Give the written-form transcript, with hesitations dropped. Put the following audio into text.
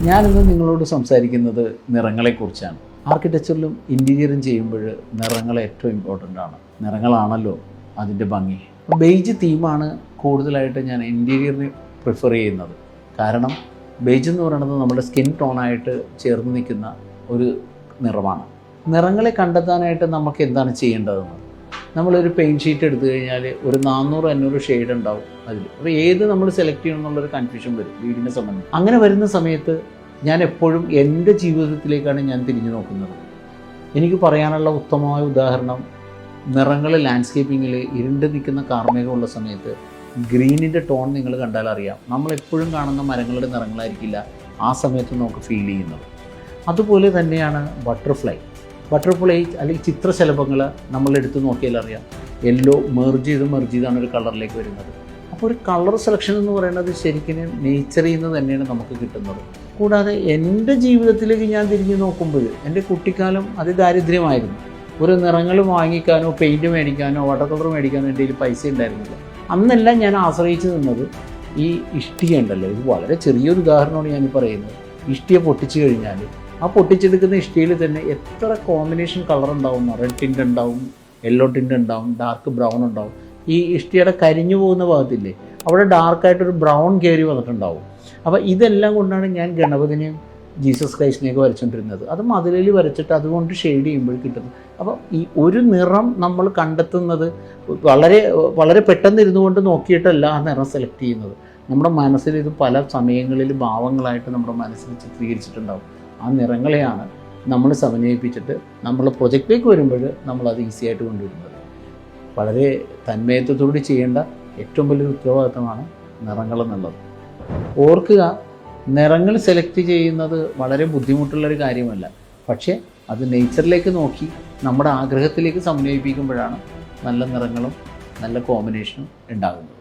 ഞാനിന്ന് നിങ്ങളോട് സംസാരിക്കുന്നത് നിറങ്ങളെക്കുറിച്ചാണ്. ആർക്കിടെക്ചറിലും ഇൻറ്റീരിയറും ചെയ്യുമ്പോൾ നിറങ്ങൾ ഏറ്റവും ഇമ്പോർട്ടൻ്റ് ആണ്. നിറങ്ങളാണല്ലോ അതിൻ്റെ ഭംഗി. ബേജ് തീമാണ് കൂടുതലായിട്ട് ഞാൻ ഇൻറ്റീരിയറിന് പ്രിഫർ ചെയ്യുന്നത്. കാരണം ബേജ് എന്ന് പറയുന്നത് നമ്മുടെ സ്കിൻ ടോണായിട്ട് ചേർന്ന് നിൽക്കുന്ന ഒരു നിറമാണ്. നിറങ്ങളെ കണ്ടെത്താനായിട്ട് നമുക്ക് എന്താണ് ചെയ്യേണ്ടതെന്ന്, നമ്മളൊരു പെയിൻറ്റ് ഷീറ്റ് എടുത്തു കഴിഞ്ഞാൽ ഒരു 400-500 ഷെയ്ഡ് ഉണ്ടാവും അതിൽ. അപ്പോൾ ഏത് നമ്മൾ സെലക്ട് ചെയ്യണം എന്നുള്ളൊരു കൺഫ്യൂഷൻ വരും വീടിനെ സംബന്ധിച്ച്. അങ്ങനെ വരുന്ന സമയത്ത് ഞാൻ എപ്പോഴും എൻ്റെ ജീവിതത്തിലേക്കാണ് ഞാൻ തിരിഞ്ഞു നോക്കുന്നത്. എനിക്ക് പറയാനുള്ള ഉത്തമമായ ഉദാഹരണം, നിറങ്ങൾ ലാൻഡ്സ്കേപ്പിങ്ങിൽ ഇരുണ്ട് നിൽക്കുന്ന കാർമേഘമുള്ള സമയത്ത് ഗ്രീനിൻ്റെ ടോൺ നിങ്ങൾ കണ്ടാൽ അറിയാം. നമ്മളെപ്പോഴും കാണുന്ന മരങ്ങളുടെ നിറങ്ങളായിരിക്കില്ല ആ സമയത്ത് നമുക്ക് ഫീൽ ചെയ്യുന്നത്. അതുപോലെ തന്നെയാണ് ബട്ടർഫ്ലൈ അല്ലെങ്കിൽ ചിത്രശലഭങ്ങൾ നമ്മളെടുത്ത് നോക്കിയാൽ അറിയാം. യെല്ലോ മെർജ് ചെയ്താണ് ഒരു കളറിലേക്ക് വരുന്നത്. അപ്പോൾ ഒരു കളർ സെലക്ഷൻ എന്ന് പറയുന്നത് ശരിക്കും നേച്ചറിൽ നിന്ന് തന്നെയാണ് നമുക്ക് കിട്ടുന്നത്. കൂടാതെ എൻ്റെ ജീവിതത്തിലേക്ക് ഞാൻ തിരിഞ്ഞു നോക്കുമ്പോൾ എൻ്റെ കുട്ടിക്കാലം അതിദാരിദ്ര്യമായിരുന്നു. ഒരു നിറങ്ങൾ വാങ്ങിക്കാനോ പെയിൻറ്റ് മേടിക്കാനോ വാട്ടർ കളർ മേടിക്കാനോ എൻ്റെ കയ്യിൽ പൈസ ഉണ്ടായിരുന്നില്ല. അന്നെല്ലാം ഞാൻ ആശ്രയിച്ച് നിന്നത് ഈ ഇഷ്ടിക ഉണ്ടല്ലോ. ഇത് വളരെ ചെറിയൊരു ഉദാഹരണമാണ് ഞാൻ പറയുന്നത്. ഇഷ്ടിക പൊട്ടിച്ച് കഴിഞ്ഞാൽ ആ പൊട്ടിച്ചെടുക്കുന്ന ഇഷ്ടികയിൽ തന്നെ എത്ര കോമ്പിനേഷൻ കളർ ഉണ്ടാവും. റെഡ് ടിൻ്റ് ഉണ്ടാവും, യെല്ലോ ടിൻ്റ് ഉണ്ടാവും, ഡാർക്ക് ബ്രൗൺ ഉണ്ടാവും. ഈ ഇഷ്ടികയുടെ കരിഞ്ഞു പോകുന്ന ഭാഗത്തില്ലേ, അവിടെ ഡാർക്കായിട്ടൊരു ബ്രൗൺ കയറി വന്നിട്ടുണ്ടാവും. അപ്പോൾ ഇതെല്ലാം കൊണ്ടാണ് ഞാൻ ഗണപതിനെയും ജീസസ് ക്രൈസ്റ്റിനെയൊക്കെ വരച്ചുകൊണ്ടിരുന്നത്. അത് മതിലിൽ വരച്ചിട്ട് അതുകൊണ്ട് ഷെയ്ഡ് ചെയ്യുമ്പോൾ കിട്ടുന്നു. അപ്പോൾ ഈ ഒരു നിറം നമ്മൾ കണ്ടെത്തുന്നത് വളരെ വളരെ പെട്ടെന്ന് ഇരുന്നുകൊണ്ട് നോക്കിയിട്ടല്ല ആ നിറം സെലക്ട് ചെയ്യുന്നത്. നമ്മുടെ മനസ്സിൽ ഇത് പല സമയങ്ങളിൽ ഭാവങ്ങളായിട്ട് നമ്മുടെ മനസ്സിൽ ചിത്രീകരിച്ചിട്ടുണ്ടാവും. ആ നിറങ്ങളെയാണ് നമ്മൾ സമന്വയിപ്പിച്ചിട്ട് നമ്മൾ പ്രൊജക്റ്റിലേക്ക് വരുമ്പോൾ നമ്മളത് ഈസി ആയിട്ട് കൊണ്ടുവരുന്നത്. വളരെ തന്മയത്വത്തോടെ ചെയ്യേണ്ട ഏറ്റവും വലിയൊരു ഉത്തരവാദിത്തമാണ് നിറങ്ങളെന്നുള്ളത്. ഓർക്കുക, നിറങ്ങൾ സെലക്ട് ചെയ്യുന്നത് വളരെ ബുദ്ധിമുട്ടുള്ളൊരു കാര്യമല്ല. പക്ഷേ അത് നേച്ചറിലേക്ക് നോക്കി നമ്മുടെ ആഗ്രഹത്തിലേക്ക് സമന്വയിപ്പിക്കുമ്പോഴാണ് നല്ല നിറങ്ങളും നല്ല കോമ്പിനേഷനും ഉണ്ടാകുന്നത്.